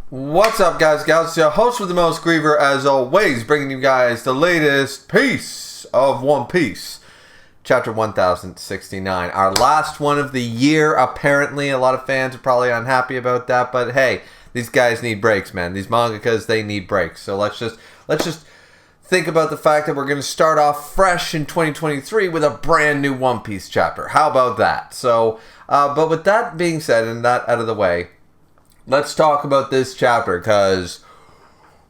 What's up, guys, gals? Your host with the most, Griever, as always, bringing you guys the latest piece of One Piece. Chapter 1069. Our last one of the year, apparently. A lot of fans are probably unhappy about that, but hey, these guys need breaks, man. These mangakas, they need breaks. So let's just think about the fact that we're going to start off fresh in 2023 with a brand new One Piece chapter. How about that? So, but with that being said and that out of the way, let's talk about this chapter, because,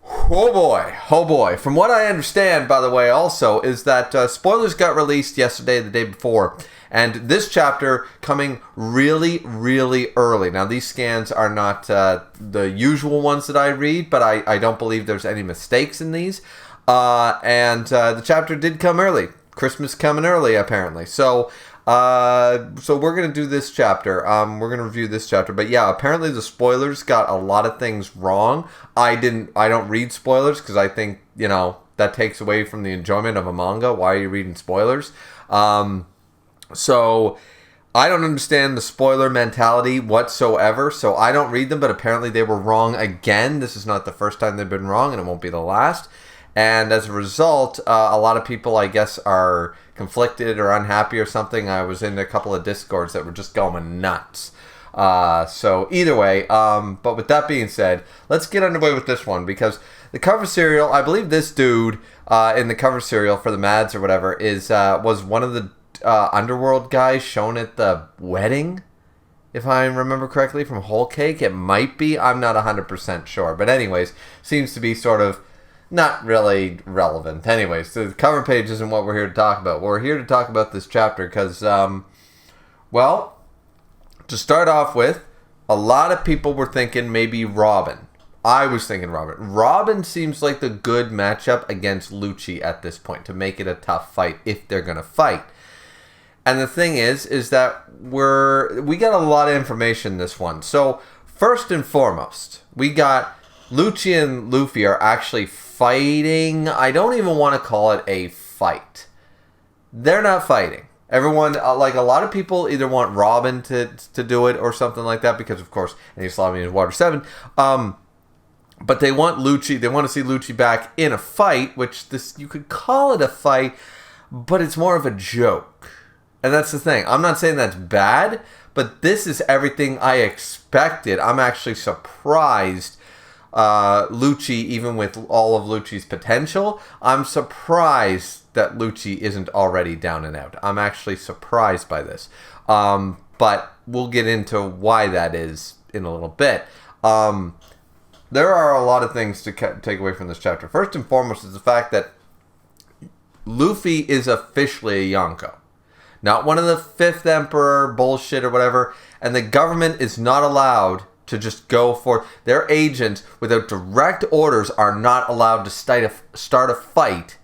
oh boy. From what I understand, by the way, also, is that spoilers got released yesterday, the day before, and this chapter coming really, really early. Now, these scans are not the usual ones that I read, but I don't believe there's any mistakes in these. The chapter did come early. Christmas coming early, apparently. So we're going to do this chapter. We're going to review this chapter. But yeah, apparently the spoilers got a lot of things wrong. I don't read spoilers because I think, that takes away from the enjoyment of a manga. Why are you reading spoilers? So I don't understand the spoiler mentality whatsoever. So I don't read them, but apparently they were wrong again. This is not the first time they've been wrong, and it won't be the last. And as a result, a lot of people, I guess, are conflicted or unhappy or something. I was in a couple of Discords that were just going nuts. So either way, but with that being said, let's get underway with this one, because the cover serial, I believe this dude in the cover serial for the Mads or whatever was one of the Underworld guys shown at the wedding, if I remember correctly, from Whole Cake. It might be. I'm not 100% sure. But anyways, seems to be sort of not really relevant. Anyways, so the cover page isn't what we're here to talk about. We're here to talk about this chapter because, well, to start off with, a lot of people were thinking maybe Robin. I was thinking Robin. Robin seems like the good matchup against Luchi at this point to make it a tough fight if they're going to fight. And the thing is that we got a lot of information in this one. So, first and foremost, we got Luchi and Luffy are actually fighting. I don't even want to call it a fight. They're not fighting. Everyone, like a lot of people, either want Robin to do it or something like that, because of course, and he's Slavian is Water 7. But they want Luchi. They want to see Luchi back in a fight, which you could call it a fight, but it's more of a joke. And that's the thing. I'm not saying that's bad, but this is everything I expected. I'm actually surprised. Luchi, even with all of Luchi's potential, I'm surprised that Luchi isn't already down and out. I'm actually surprised by this. But we'll get into why that is in a little bit. There are a lot of things to take away from this chapter. First and foremost is the fact that Luffy is officially a Yonko. Not one of the Fifth Emperor bullshit or whatever. And the government is not allowed to just go for their agents without direct orders are not allowed to start a fight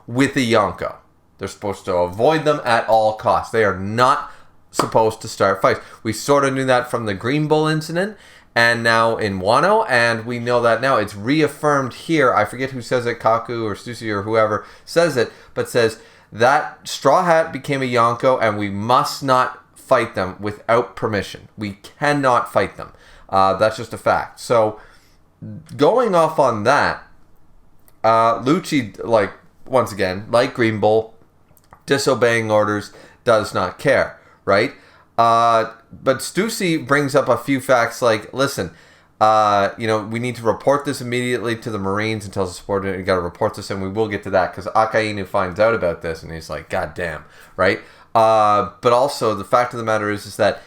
with the Yonko. They're supposed to avoid them at all costs. They are not supposed to start fights. We sort of knew that from the Green Bull incident and now in Wano, and we know that now. It's reaffirmed here. I forget who says it, Kaku or Stussy or whoever says it, but says that Straw Hat became a Yonko and we must not fight them without permission. We cannot fight them. That's just a fact. So, going off on that, Luchi, once again, like Green Bull, disobeying orders, does not care, right? But Stussy brings up a few facts like, listen, we need to report this immediately to the Marines and tells the subordinate, you got to report this, and we will get to that, because Akainu finds out about this, and he's like, God damn, right? But also, the fact of the matter is that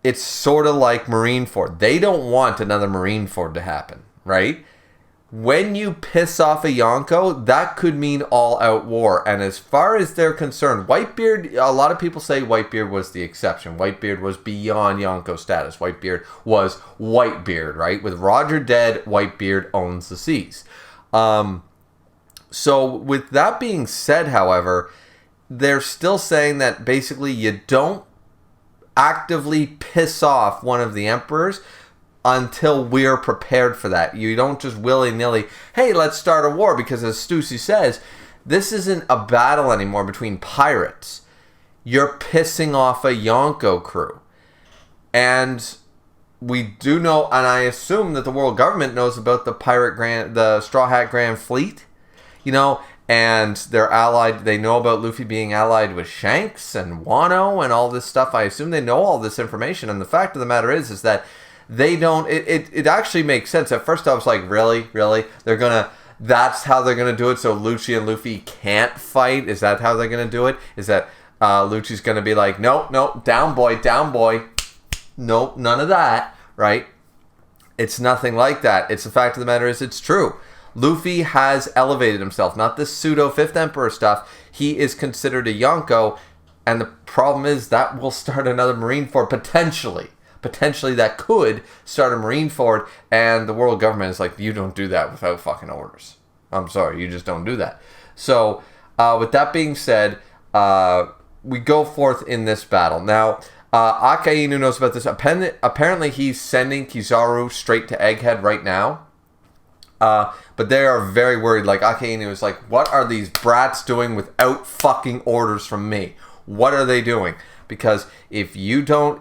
it's sort of like Marineford. They don't want another Marineford to happen, right? When you piss off a Yonko, that could mean all-out war. And as far as they're concerned, Whitebeard, a lot of people say Whitebeard was the exception. Whitebeard was beyond Yonko status. Whitebeard was Whitebeard, right? With Roger dead, Whitebeard owns the seas. So with that being said, however, they're still saying that basically you don't actively piss off one of the emperors until we're prepared for that. You don't just willy-nilly, hey, let's start a war, because as Stussy says, this isn't a battle anymore between pirates. You're pissing off a Yonko crew. And we do know, and I assume that the world government knows about the Straw Hat Grand Fleet, and they're allied. They know about Luffy being allied with Shanks and Wano and all this stuff. I assume they know all this information, and the fact of the matter is that they don't. It actually makes sense. At first, I was like, really, that's how they're gonna do it. So Luchi and Luffy can't fight. Is that how they're gonna do it? Is that Luchi's gonna be like, nope, down boy. Nope, none of that, right? It's nothing like that. It's the fact of the matter is it's true. Luffy has elevated himself, not this pseudo Fifth Emperor stuff. He is considered a Yonko, and the problem is that will start another Marineford potentially. Potentially that could start a Marineford, and the world government is like, you don't do that without fucking orders. I'm sorry, you just don't do that. So, with that being said, we go forth in this battle. Now, Akainu knows about this. Apparently, he's sending Kizaru straight to Egghead right now. But they are very worried. Like, Akainu is like, what are these brats doing without fucking orders from me? What are they doing? Because if you do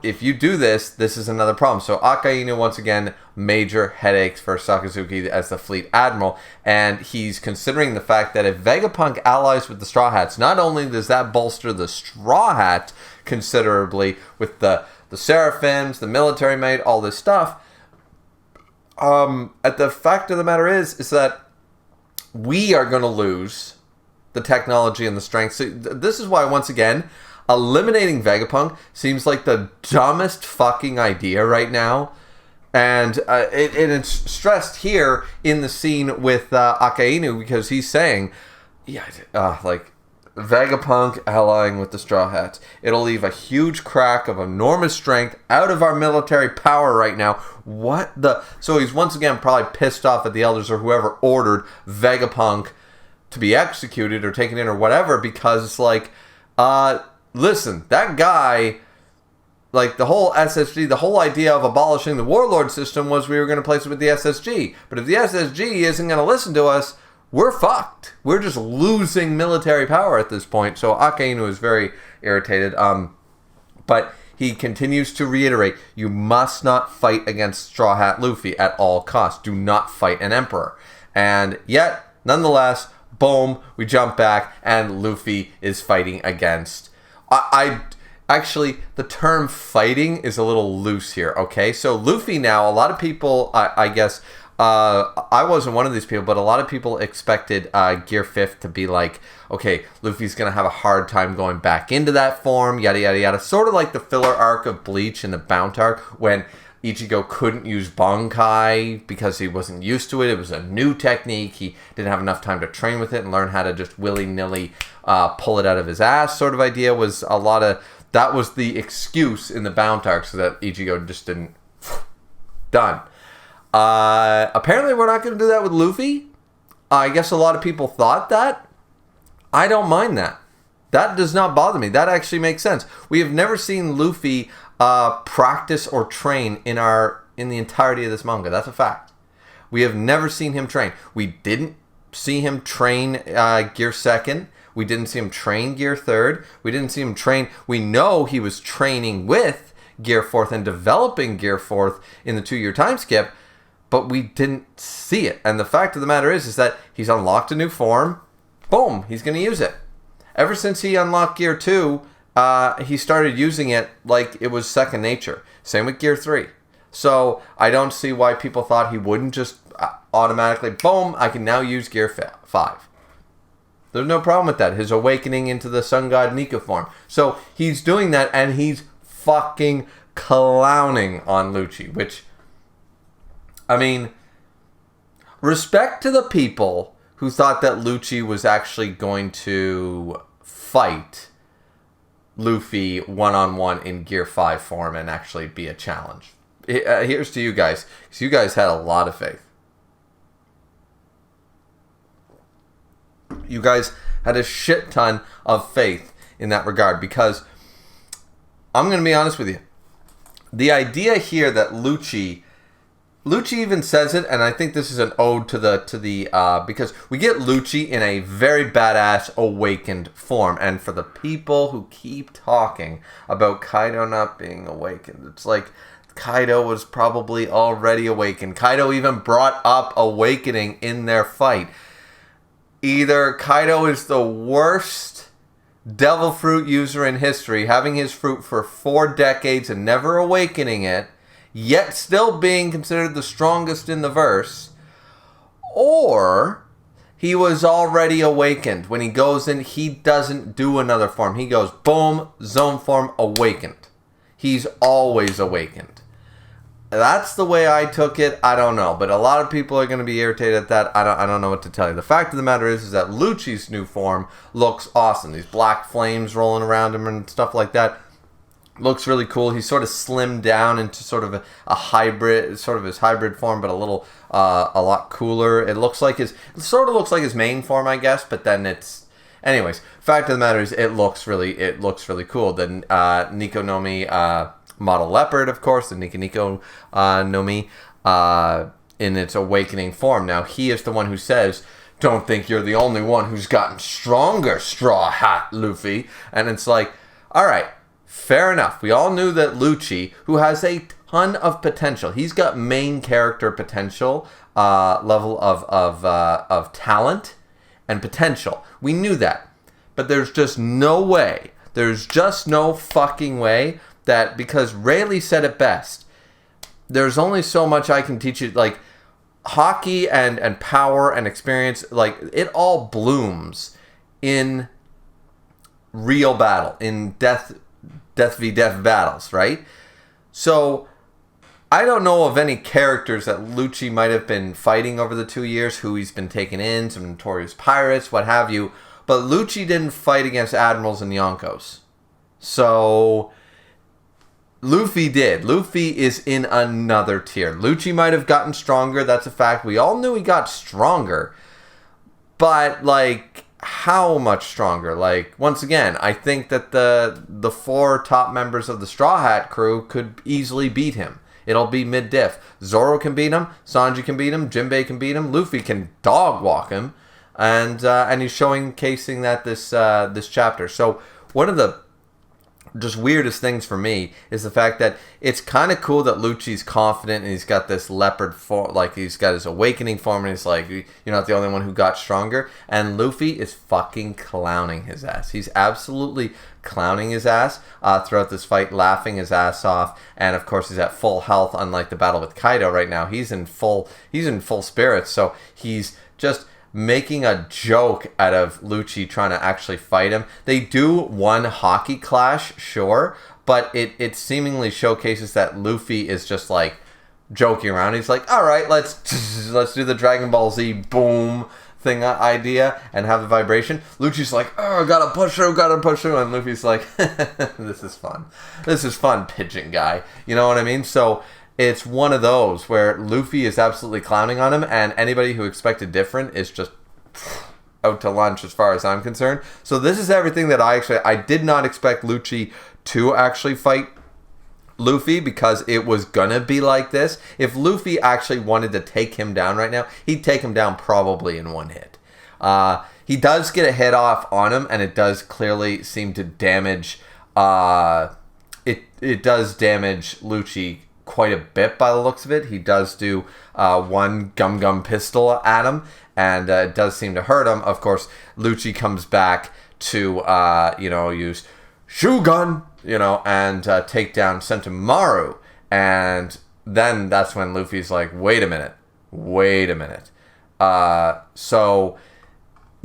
this, this is another problem. So Akainu, once again, major headaches for Sakazuki as the fleet admiral. And he's considering the fact that if Vegapunk allies with the Straw Hats, not only does that bolster the Straw Hat considerably with the Seraphims, the military might, all this stuff, the fact of the matter is that we are going to lose the technology and the strength. So this is why, once again, eliminating Vegapunk seems like the dumbest fucking idea right now. And it's stressed here in the scene with Akainu, because he's saying, Vegapunk allying with the Straw Hats. It'll leave a huge crack of enormous strength out of our military power right now. So he's once again probably pissed off at the elders or whoever ordered Vegapunk to be executed or taken in or whatever, because it's like, listen, that guy, like the whole SSG, the whole idea of abolishing the warlord system was we were going to place it with the SSG. But if the SSG isn't going to listen to us, we're fucked. We're just losing military power at this point. So Akainu is very irritated. But he continues to reiterate, you must not fight against Straw Hat Luffy at all costs. Do not fight an emperor. And yet, nonetheless, boom, we jump back and Luffy is fighting against... Actually, the term fighting is a little loose here, okay? So Luffy now, a lot of people, I guess... I wasn't one of these people, but a lot of people expected Gear 5th to be like, okay, Luffy's going to have a hard time going back into that form, yada, yada, yada. Sort of like the filler arc of Bleach in the Bount arc, when Ichigo couldn't use Bankai because he wasn't used to it. It was a new technique. He didn't have enough time to train with it and learn how to just willy-nilly pull it out of his ass sort of idea. Was a lot of... That was the excuse in the Bount arc, so that Ichigo just didn't... Done. Apparently we're not going to do that with Luffy. I guess a lot of people thought that. I don't mind that. That does not bother me. That actually makes sense. We have never seen Luffy practice or train in the entirety of this manga. That's a fact. We have never seen him train. We didn't see him train Gear 2nd. We didn't see him train Gear 3rd. We didn't see him train... We know he was training with Gear 4th and developing Gear 4th in the 2-year time skip, but we didn't see it. And the fact of the matter is that he's unlocked a new form. Boom, he's going to use it. Ever since he unlocked Gear 2, he started using it like it was second nature. Same with Gear 3. So I don't see why people thought he wouldn't just automatically, boom, I can now use Gear 5. There's no problem with that. His awakening into the Sun God Nika form. So he's doing that, and he's fucking clowning on Luchi, which... I mean, respect to the people who thought that Luchi was actually going to fight Luffy one-on-one in Gear 5 form and actually be a challenge. Here's to you guys, because you guys had a lot of faith. You guys had a shit ton of faith in that regard, because I'm going to be honest with you. The idea here that Luchi even says it, and I think this is an ode to the because we get Luchi in a very badass awakened form, and for the people who keep talking about Kaido not being awakened, it's like Kaido was probably already awakened. Kaido even brought up awakening in their fight. Either Kaido is the worst devil fruit user in history, having his fruit for 4 decades and never awakening it, yet still being considered the strongest in the verse, or he was already awakened. When he goes in, he doesn't do another form. He goes, boom, zone form, awakened. He's always awakened. That's the way I took it. I don't know. But a lot of people are going to be irritated at that. I don't know what to tell you. The fact of the matter is that Luchi's new form looks awesome. These black flames rolling around him and stuff like that. Looks really cool. He's sort of slimmed down into sort of a hybrid, sort of his hybrid form, but a lot cooler. It sort of looks like his main form, I guess, but then it's... Anyways, fact of the matter is it looks really cool. The Nico no Mi model leopard, of course, the Nico no Mi in its awakening form. Now, he is the one who says, "Don't think you're the only one who's gotten stronger, Straw Hat Luffy." And it's like, all right, fair enough. We all knew that Luchi, who has a ton of potential, he's got main character potential, level of talent and potential. We knew that. But there's just no way, there's just no fucking way that, because Rayleigh said it best, there's only so much I can teach you. Like, hockey and power and experience, like, it all blooms in real battle, in death v death battles, right? So I don't know of any characters that Luchi might have been fighting over the 2 years, who he's been taking in, some notorious pirates, what have you, but Luchi didn't fight against admirals and yonkos. So Luffy did. Luffy is in another tier. Luchi might have gotten stronger, that's a fact. We all knew he got stronger, but, like, how much stronger? Like, once again, I think that the 4 top members of the Straw Hat crew could easily beat him. It'll be mid-diff. Zoro can beat him, Sanji can beat him, Jinbei can beat him, Luffy can dog walk him, and he's showcasing that this chapter. So one of the just weirdest things for me is the fact that it's kind of cool that Luchi's confident and he's got this leopard form, like he's got his awakening form, and he's like, you're not the only one who got stronger. And Luffy is fucking clowning his ass. He's absolutely clowning his ass throughout this fight, laughing his ass off. And of course, he's at full health, unlike the battle with Kaido right now. He's in full spirits, so he's just making a joke out of Luchi trying to actually fight him. They do one hockey clash, sure, but it seemingly showcases that Luffy is just like joking around. He's like, all right, let's do the Dragon Ball Z boom thing idea and have the vibration. Luchi's like, oh, gotta push her, and Luffy's like, this is fun, pigeon guy. You know what I mean? So it's one of those where Luffy is absolutely clowning on him, and anybody who expected different is just out to lunch as far as I'm concerned. So this is everything that I did not expect Luchi to actually fight Luffy, because it was gonna be like this. If Luffy actually wanted to take him down right now, he'd take him down probably in one hit. He does get a hit off on him, and it does clearly seem to damage it does damage Luchi quite a bit by the looks of it. He does do one gum pistol at him, and it does seem to hurt him. Of course, Luchi comes back to use Shogun, and take down Sentomaru, and then that's when Luffy's like, wait a minute. So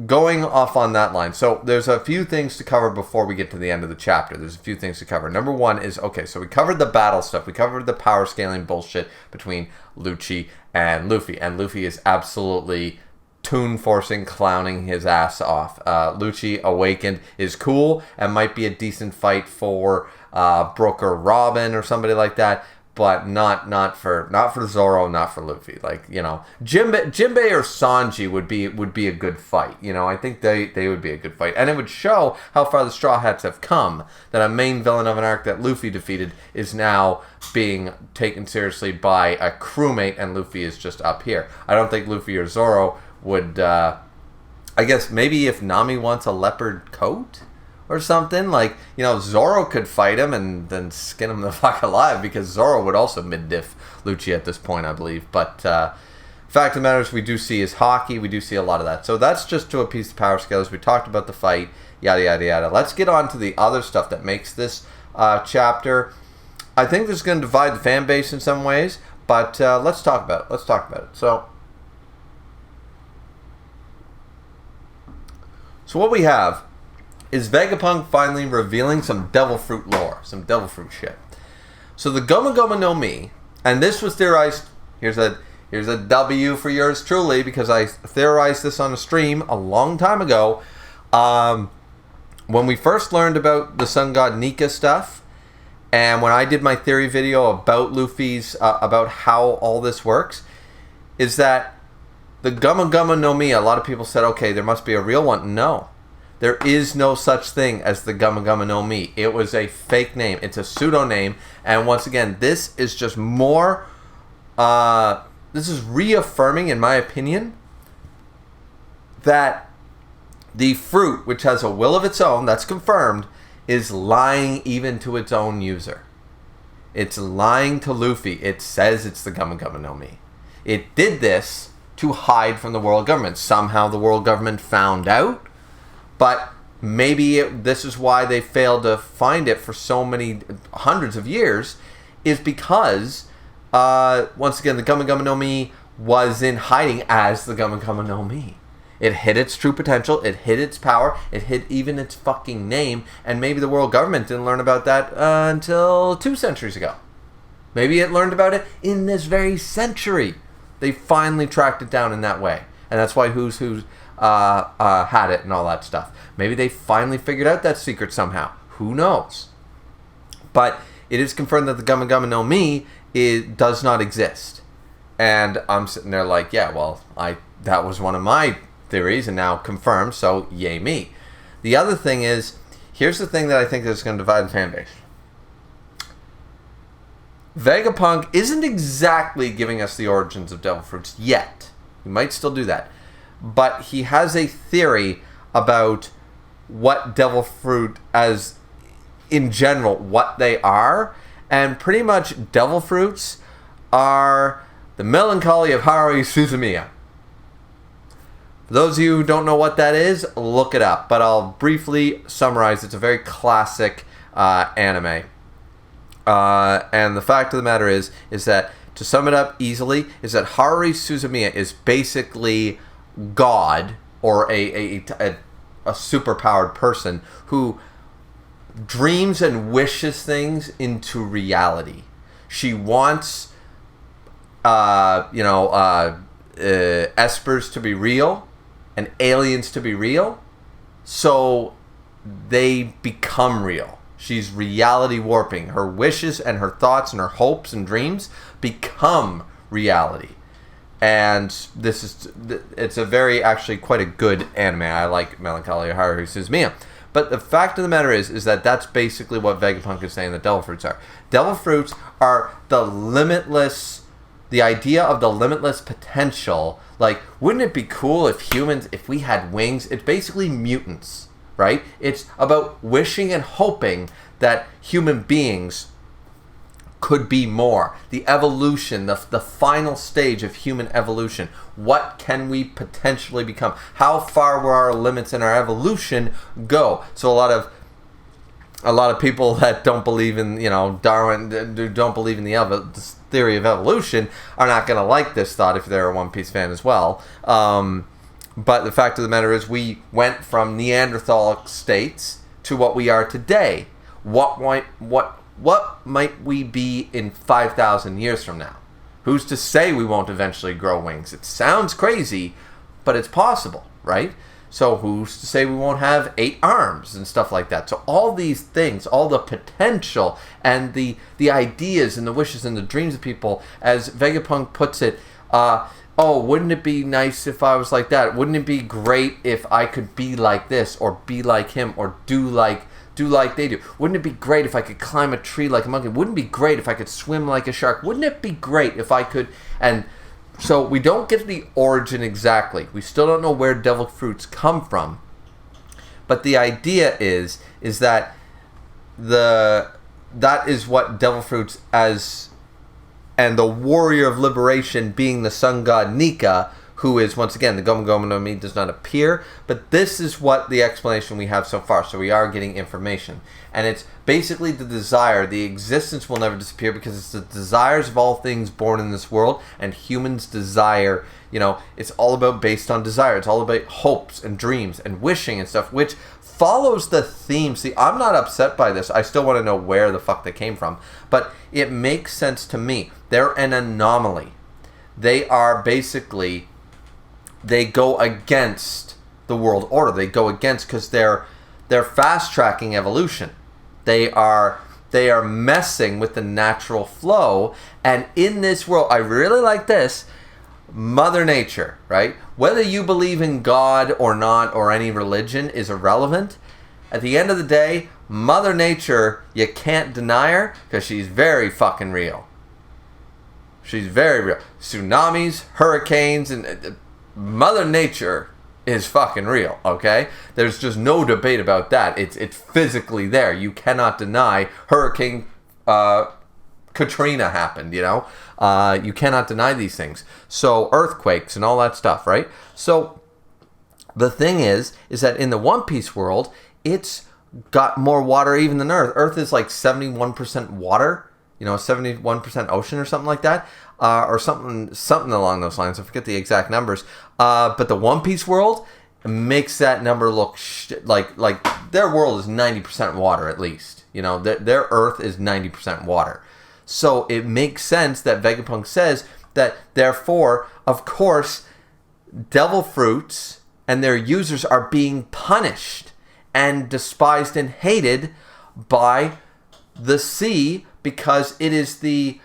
going off on that line, so there's a few things to cover before we get to the end of the chapter. There's a few things to cover. Number one is, okay, so we covered the battle stuff. We covered the power scaling bullshit between Luchi and Luffy. And Luffy is absolutely tune-forcing, clowning his ass off. Luchi Awakened is cool and might be a decent fight for Brook or Robin or somebody like that, but not for Zoro, not for Luffy. Like, Jinbei or Sanji would be a good fight. I think they would be a good fight. And it would show how far the Straw Hats have come, that a main villain of an arc that Luffy defeated is now being taken seriously by a crewmate, and Luffy is just up here. I don't think Luffy or Zoro would, I guess maybe if Nami wants a leopard coat, or something. Like, you know, Zoro could fight him and then skin him the fuck alive, because Zoro would also mid-diff Luchi at this point, I believe. But fact of the matter is, we do see his hockey. We do see a lot of that. So that's just to appease the power scales. We talked about the fight, yada, yada, yada. Let's get on to the other stuff that makes this chapter. I think this is going to divide the fan base in some ways, but let's talk about it. Let's talk about it. So what we have is Vegapunk finally revealing some Devil Fruit lore, some Devil Fruit shit. So the Goma Goma no Mi, and this was theorized, here's a W for yours truly, because I theorized this on a stream a long time ago. When we first learned about the Sun God Nika stuff, and when I did my theory video about Luffy's, about how all this works, is that the Goma Goma no Mi, a lot of people said, okay, there must be a real one. No. There is no such thing as the Goma Goma no Mi. It was a fake name. It's a pseudo name. And once again, this is just more... this is reaffirming, in my opinion, that the fruit, which has a will of its own, that's confirmed, is lying even to its own user. It's lying to Luffy. It says it's the Goma Goma no Mi. It did this to hide from the world government. Somehow the world government found out, but maybe this is why they failed to find it for so many hundreds of years, is because, once again, the Goma Goma no Mi was in hiding as the Goma Goma no Mi. It hid its true potential, it hid its power, it hid even its fucking name, and maybe the world government didn't learn about that until 2 centuries ago. Maybe it learned about it in this very century. They finally tracked it down in that way. And that's why Who's had it and all that stuff. Maybe they finally figured out that secret somehow. Who knows? But it is confirmed that the Goma Goma no Mi does not exist. And I'm sitting there like, yeah, well, that was one of my theories and now confirmed, so yay me. The other thing is, here's the thing that I think is going to divide the fan base. Vegapunk isn't exactly giving us the origins of Devil Fruits yet. He might still do that. But he has a theory about what Devil Fruit, as in general, what they are. And pretty much Devil Fruits are the melancholy of Haruhi Suzumiya. For those of you who don't know what that is, look it up. But I'll briefly summarize. It's a very classic anime. And the fact of the matter is that, to sum it up easily, is that Haruhi Suzumiya is basically God, or a superpowered person who dreams and wishes things into reality. She wants, espers to be real and aliens to be real, so they become real. She's reality warping. Her wishes and her thoughts and her hopes and dreams become reality. And it's a very, actually quite a good anime. I like Melancholy Haruhi Suzumiya. But the fact of the matter is that that's basically what Vegapunk is saying that Devil Fruits are. Devil Fruits are the idea of the limitless potential. Like, wouldn't it be cool if we had wings? It's basically mutants, right? It's about wishing and hoping that human beings could be more. The evolution, the final stage of human evolution. What can we potentially become? How far will our limits in our evolution go? So a lot of people that don't believe in, Darwin, don't believe in the theory of evolution, are not going to like this thought if they're a One Piece fan as well. But the fact of the matter is, we went from Neanderthal states to what we are today. What might we be in 5,000 years from now? Who's to say we won't eventually grow wings? It sounds crazy, but it's possible, right? So who's to say we won't have 8 arms and stuff like that? So all these things, all the potential and the ideas and the wishes and the dreams of people, as Vegapunk puts it, wouldn't it be nice if I was like that? Wouldn't it be great if I could be like this, or be like him, or do like they do? Wouldn't it be great if I could climb a tree like a monkey? Wouldn't it be great if I could swim like a shark? Wouldn't it be great if I could? And so we don't get the origin exactly. We still don't know where Devil Fruits come from. But the idea is that that is what devil fruits and the warrior of liberation being the sun god Nika, who is, once again, the Gomu Gomu no Mi does not appear, but this is what the explanation we have so far, so we are getting information. And it's basically the desire, the existence will never disappear because it's the desires of all things born in this world, and humans desire, it's all about based on desire. It's all about hopes and dreams and wishing and stuff, which follows the theme. See, I'm not upset by this. I still want to know where the fuck they came from, but it makes sense to me. They're an anomaly. They are basically... they go against the world order. They go against because they're fast tracking evolution. They are messing with the natural flow. And in this world, I really like this. Mother Nature, right? Whether you believe in God or not, or any religion, is irrelevant. At the end of the day, Mother Nature, you can't deny her because she's very fucking real. She's very real. Tsunamis, hurricanes, and Mother Nature is fucking real, okay? There's just no debate about that. It's physically there. You cannot deny Hurricane Katrina happened, You cannot deny these things. So earthquakes and all that stuff, right? So the thing is that in the One Piece world, it's got more water even than Earth. Earth is like 71% water, 71% ocean or something like that. Or something along those lines. I forget the exact numbers. But the One Piece world makes that number look like their world is 90% water at least. Their Earth is 90% water. So it makes sense that Vegapunk says that, therefore, of course, devil fruits and their users are being punished and despised and hated by the sea because it is the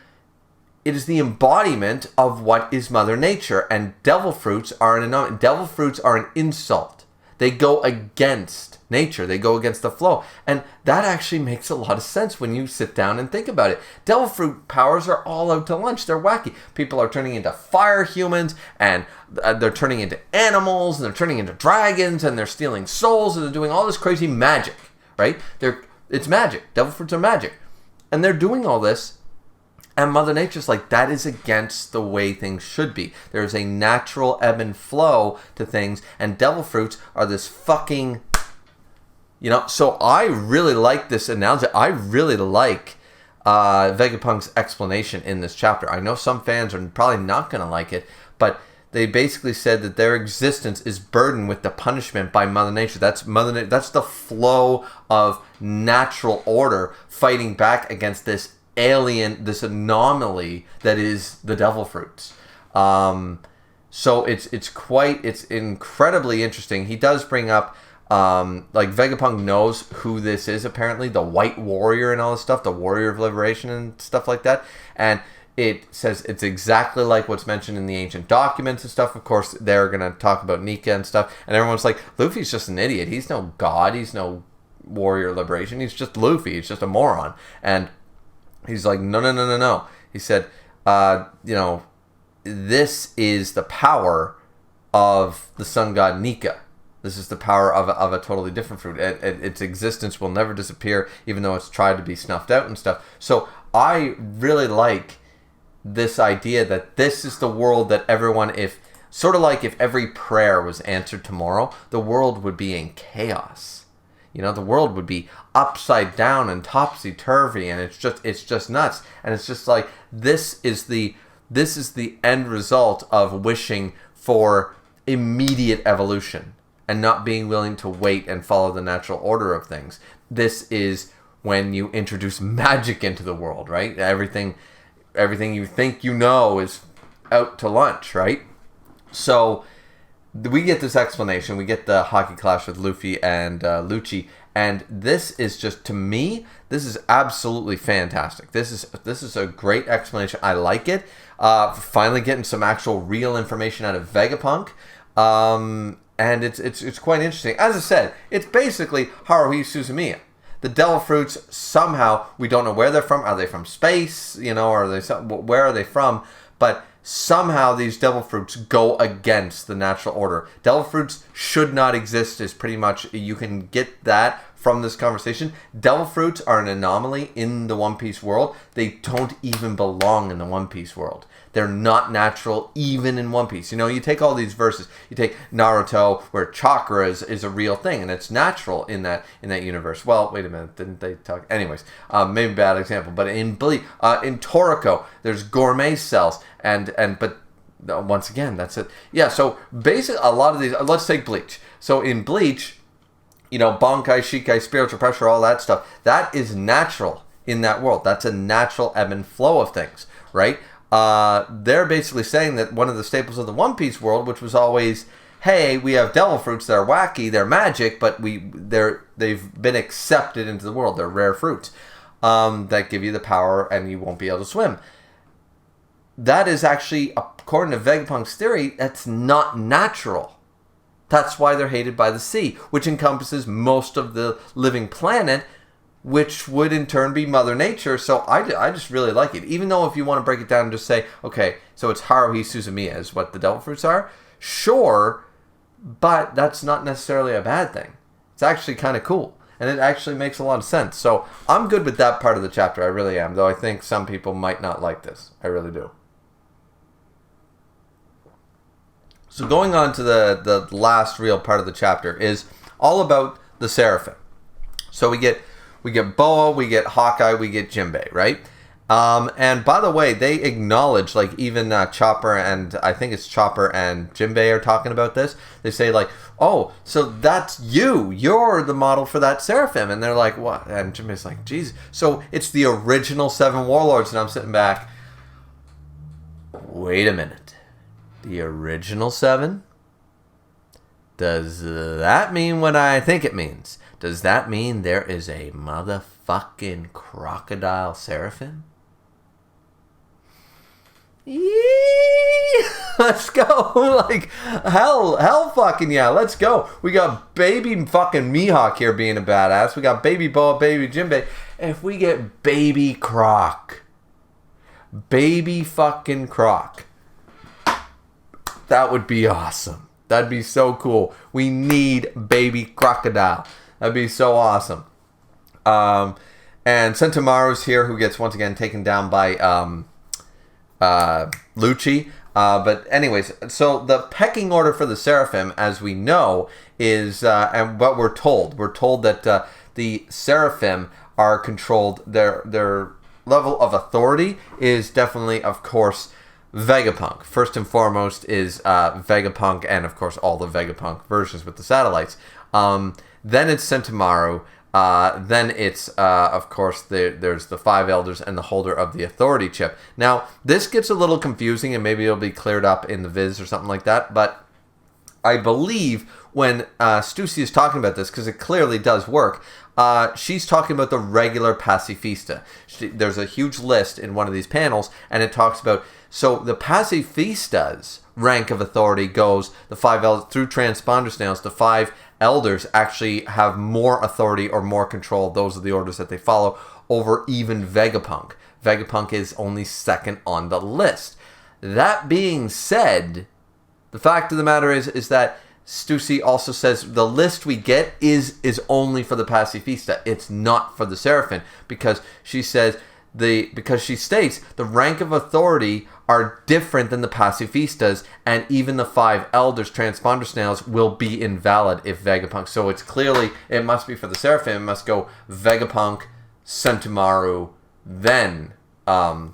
embodiment of what is Mother Nature, and devil fruits are an insult. They go against nature. They go against the flow, and that actually makes a lot of sense when you sit down and think about it. Devil fruit powers are all out to lunch. They're wacky. People are turning into fire humans, and they're turning into animals, and they're turning into dragons, and they're stealing souls, and they're doing all this crazy magic. Right? It's magic. Devil fruits are magic, and they're doing all this. And Mother Nature's like, that is against the way things should be. There is a natural ebb and flow to things, and devil fruits are this fucking... so I really like this analogy. I really like Vegapunk's explanation in this chapter. I know some fans are probably not going to like it, but they basically said that their existence is burdened with the punishment by Mother Nature. That's the flow of natural order fighting back against this alien, this anomaly that is the devil fruits. So it's incredibly interesting. He does bring up Vegapunk knows who this is, apparently, the White Warrior and all this stuff, the Warrior of Liberation and stuff like that. And it says it's exactly like what's mentioned in the ancient documents and stuff. Of course, they're going to talk about Nika and stuff. And everyone's like, Luffy's just an idiot. He's no god. He's no Warrior of Liberation. He's just Luffy. He's just a moron. And he's like, no. He said, this is the power of the sun god Nika. This is the power of a totally different fruit. Its existence will never disappear, even though it's tried to be snuffed out and stuff. So I really like this idea that this is the world that everyone, if every prayer was answered tomorrow, the world would be in chaos. The world would be upside down and topsy-turvy, and it's just nuts. And it's just like, this is the end result of wishing for immediate evolution and not being willing to wait and follow the natural order of things. This is when you introduce magic into the world, right? Everything you think is out to lunch, right? So we get this explanation. We get the hockey clash with Luffy and Luchi, and this is just, to me, this is absolutely fantastic. This is a great explanation. I like it. Finally getting some actual real information out of Vegapunk, and it's quite interesting. As I said, it's basically Haruhi Suzumiya. The devil fruits, somehow we don't know where they're from. Are they from space? Where are they from? But somehow these devil fruits go against the natural order. Devil fruits should not exist is pretty much, you can get that from this conversation. Devil fruits are an anomaly in the One Piece world. They don't even belong in the One Piece world. They're not natural even in One Piece. You know, you take all these verses, you take Naruto where chakra is a real thing and it's natural in that universe. Well, wait a minute, didn't they talk? Anyways, maybe a bad example, but in Toriko, there's gourmet cells but once again, that's it. Yeah, so basically a lot of these, let's take Bleach. So in Bleach, you know, Bankai, Shikai, spiritual pressure, all that stuff, that is natural in that world. That's a natural ebb and flow of things, right? They're basically saying that one of the staples of the One Piece world, which was always, hey, we have devil fruits, they're wacky, they're magic, but they've been accepted into the world. They're rare fruits that give you the power and you won't be able to swim. That is actually, according to Vegapunk's theory, that's not natural. That's why they're hated by the sea, which encompasses most of the living planet, which would in turn be Mother Nature. So I just really like it. Even though if you want to break it down and just say, okay, so it's Haruhi Suzumiya is what the devil fruits are, sure, but that's not necessarily a bad thing. It's actually kind of cool, and it actually makes a lot of sense. So I'm good with that part of the chapter, I really am, though I think some people might not like this. I really do. So going on to the last real part of the chapter is all about the Seraphim. So we get Boa, we get Hawkeye, we get Jinbei, right? And by the way, they acknowledge, like even Chopper and I think it's Chopper and Jinbei are talking about this. They say like, oh, so that's you. You're the model for that Seraphim. And they're like, what? And Jinbei's like, geez. So it's the original 7 warlords. And I'm sitting back, wait a minute. The original 7? Does that mean what I think it means? Does that mean there is a motherfucking crocodile Seraphim? Yee! Let's go. Like, hell fucking yeah, let's go. We got baby fucking Mihawk here being a badass. We got baby Boa, baby Jinbei. If we get baby Croc, baby fucking Croc, that would be awesome. That'd be so cool. We need baby crocodile. That'd be so awesome. And Sentomaru's here, who gets once again taken down by Luchi. But anyways, so the pecking order for the Seraphim, as we know, is and what we're told that the Seraphim are controlled. Their level of authority is definitely, of course, Vegapunk. First and foremost is Vegapunk, and of course all the Vegapunk versions with the satellites. Then it's Sentomaru. Then it's, of course, there's the 5 elders and the holder of the authority chip. Now, this gets a little confusing, and maybe it'll be cleared up in the Viz or something like that, but I believe when Stussy is talking about this, because it clearly does work, she's talking about the regular pacifista. There's a huge list in one of these panels, and it talks about, so the pacifista's rank of authority goes, the 5 elders, through transponder snails, the 5 elders actually have more authority or more control. Those are the orders that they follow over even Vegapunk. Vegapunk is only second on the list. That being said, the fact of the matter is that Stussy also says the list we get is only for the pacifista. It's not for the Seraphim, because she says because she states the rank of authority are different than the pacifistas, and even the 5 elders transponder snails will be invalid if Vegapunk. So it's clearly, it must be for the Seraphim. It must go Vegapunk, Sentomaru, then the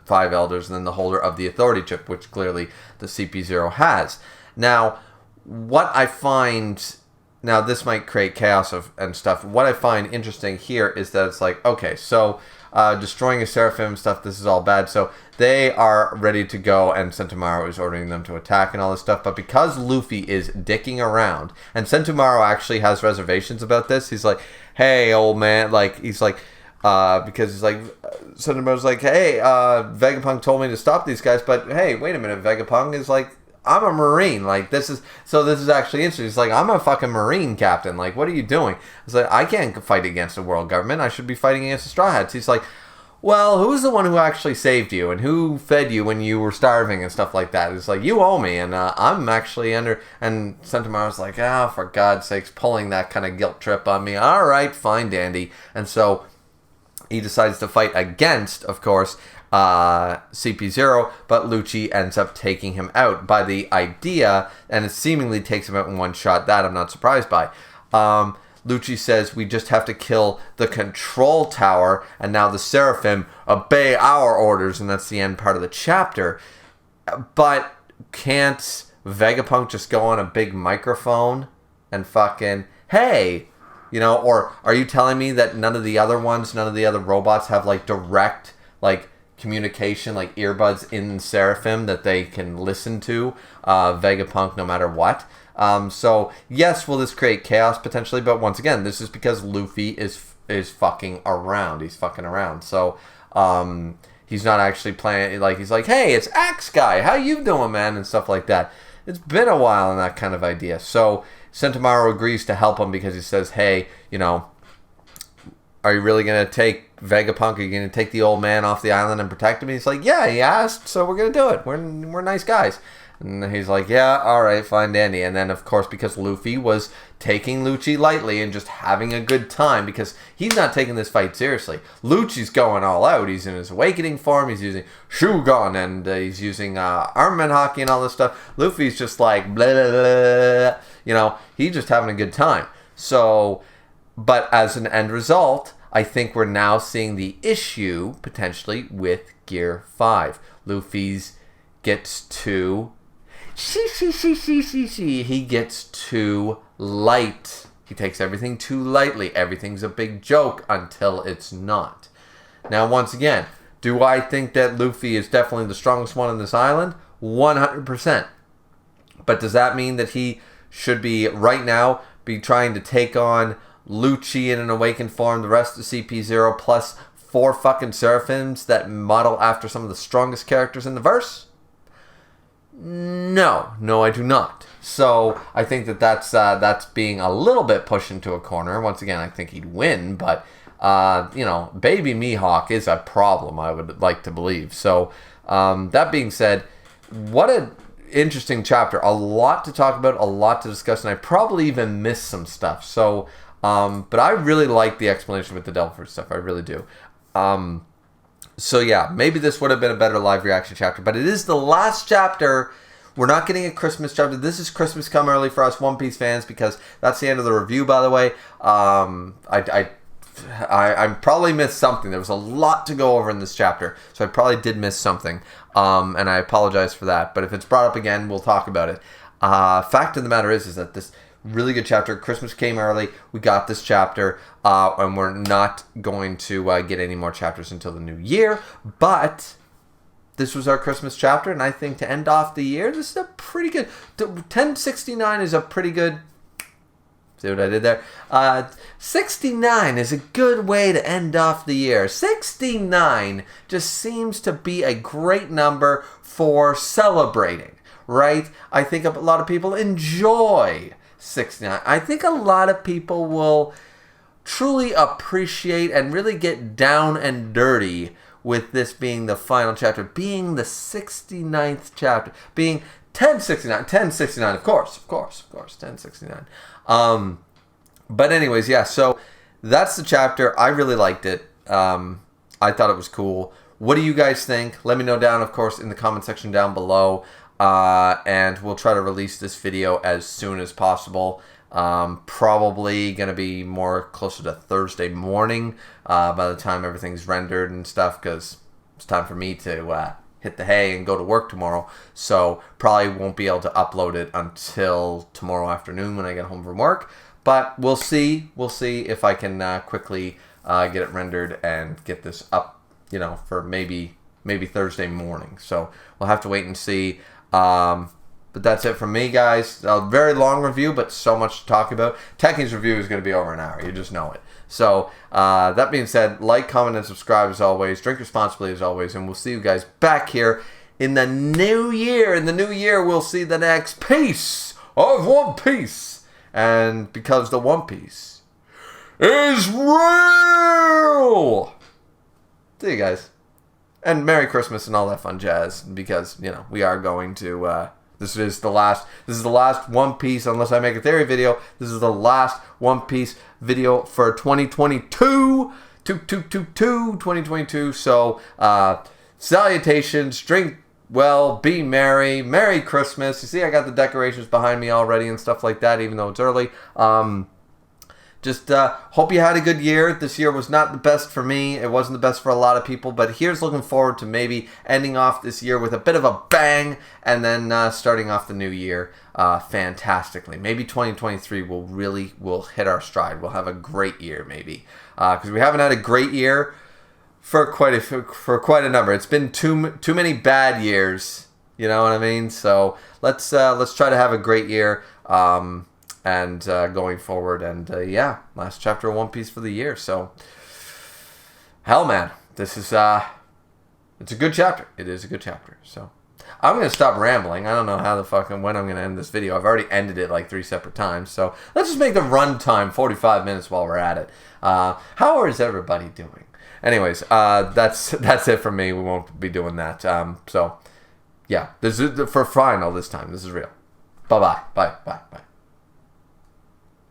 5 elders, and then the holder of the authority chip, which clearly the CP0 has. Now, what I find, now this might create chaos and stuff. What I find interesting here is that it's like, okay, so destroying a Seraphim stuff, this is all bad. So they are ready to go, and Sentomaru is ordering them to attack and all this stuff. But because Luffy is dicking around, and Sentomaru actually has reservations about this, he's like, hey, old man, like, he's like, because he's like, Sentomaru's like, hey, Vegapunk told me to stop these guys, but hey, wait a minute, Vegapunk is like, I'm a Marine, like, this is actually interesting. He's like, I'm a fucking Marine captain, like, what are you doing? It's like, I can't fight against the world government, I should be fighting against the Straw Hats. He's like, well, who's the one who actually saved you and who fed you when you were starving and stuff like that? It's like, you owe me, and I'm actually under... And Sentomaru's like, for God's sakes, pulling that kind of guilt trip on me. All right, fine, dandy. And so he decides to fight against, of course, CP0, but Luchi ends up taking him out by the idea, and it seemingly takes him out in one shot. That I'm not surprised by. Luchi says we just have to kill the control tower, and now the Seraphim obey our orders, and that's the end part of the chapter. But can't Vegapunk just go on a big microphone and fucking, hey, you know, or are you telling me that none of the other robots have like direct, like, communication, like earbuds in Seraphim that they can listen to Vegapunk no matter what? So yes, will this create chaos potentially? But once again, this is because Luffy is fucking around. He's fucking around. So he's not actually playing. Like, he's like, hey, it's Axe Guy. How you doing, man? And stuff like that. It's been a while and that kind of idea. So Sentomaru agrees to help him because he says, hey, you know, are you really going to take Vegapunk? Are you going to take the old man off the island and protect him? He's like, yeah, he asked, so we're going to do it. We're nice guys. And he's like, yeah, all right, fine, dandy. And then, of course, because Luffy was taking Luchi lightly and just having a good time, because he's not taking this fight seriously. Luchi's going all out. He's in his awakening form. He's using Shugon, and he's using armament hockey and all this stuff. Luffy's just like, blah, blah, blah. You know, he's just having a good time. So, but as an end result, I think we're now seeing the issue, potentially, with Gear 5. Luffy's gets too... He gets too light. He takes everything too lightly. Everything's a big joke until it's not. Now, once again, do I think that Luffy is definitely the strongest one on this island? 100%. But does that mean that he should be, right now, be trying to take on Luchi in an awakened form, the rest of CP0, plus 4 fucking Seraphims that model after some of the strongest characters in the verse? No, I do not. So I think that that's being a little bit pushed into a corner. Once again, I think he'd win, but you know, Baby Mihawk is a problem, I would like to believe. So that being said, what an interesting chapter. A lot to talk about, a lot to discuss, and I probably even missed some stuff. So, but I really like the explanation with the Devil Fruit stuff. I really do. So yeah, maybe this would have been a better live reaction chapter, but it is the last chapter. We're not getting a Christmas chapter. This is Christmas Come Early for us One Piece fans, because that's the end of the review, by the way. I probably missed something. There was a lot to go over in this chapter, so I probably did miss something, and I apologize for that. But if it's brought up again, we'll talk about it. Fact of the matter is that this really good chapter. Christmas came early. We got this chapter, and we're not going to get any more chapters until the new year. But this was our Christmas chapter, and I think to end off the year, this is a pretty good... 1069 is a pretty good... See what I did there? 69 is a good way to end off the year. 69 just seems to be a great number for celebrating, right? I think a lot of people enjoy 69. I think a lot of people will truly appreciate and really get down and dirty with this being the final chapter, being the 69th chapter, being 1069, of course, 1069. But anyways, yeah, so that's the chapter. I really liked it. I thought it was cool. What do you guys think? Let me know down, of course, in the comment section down below. And we'll try to release this video as soon as possible. Probably going to be more closer to Thursday morning by the time everything's rendered and stuff, because it's time for me to hit the hay and go to work tomorrow. So probably won't be able to upload it until tomorrow afternoon when I get home from work. But we'll see. We'll see if I can quickly get it rendered and get this up, you know, for maybe Thursday morning. So we'll have to wait and see. But that's it from me, guys. A very long review, but so much to talk about. Techies review is going to be over an hour. You just know it. So, that being said, like, comment, and subscribe as always. Drink responsibly as always. And we'll see you guys back here in the new year. In the new year, we'll see the next piece of One Piece. And because the One Piece is real! See you guys. And Merry Christmas and all that fun jazz, because, you know, we are going to, this is the last One Piece, unless I make a theory video, this is the last One Piece video for 2022, 2022, so, salutations, drink well, be merry, Merry Christmas. You see, I got the decorations behind me already and stuff like that, even though it's early. Just hope you had a good year. This year was not the best for me. It wasn't the best for a lot of people. But here's looking forward to maybe ending off this year with a bit of a bang. And then starting off the new year fantastically. Maybe 2023 will hit our stride. We'll have a great year maybe. Because we haven't had a great year for quite a number. It's been too many bad years. You know what I mean? So let's try to have a great year. And going forward, and yeah, last chapter of One Piece for the year. So, hell, man, this is it's a good chapter. It is a good chapter. So, I'm gonna stop rambling. I don't know how the fuck and when I'm gonna end this video. I've already ended it like 3 separate times. So let's just make the run time 45 minutes while we're at it. How is everybody doing? Anyways, that's it for me. We won't be doing that. So, yeah, this is for final this time. This is real. Bye. Bye.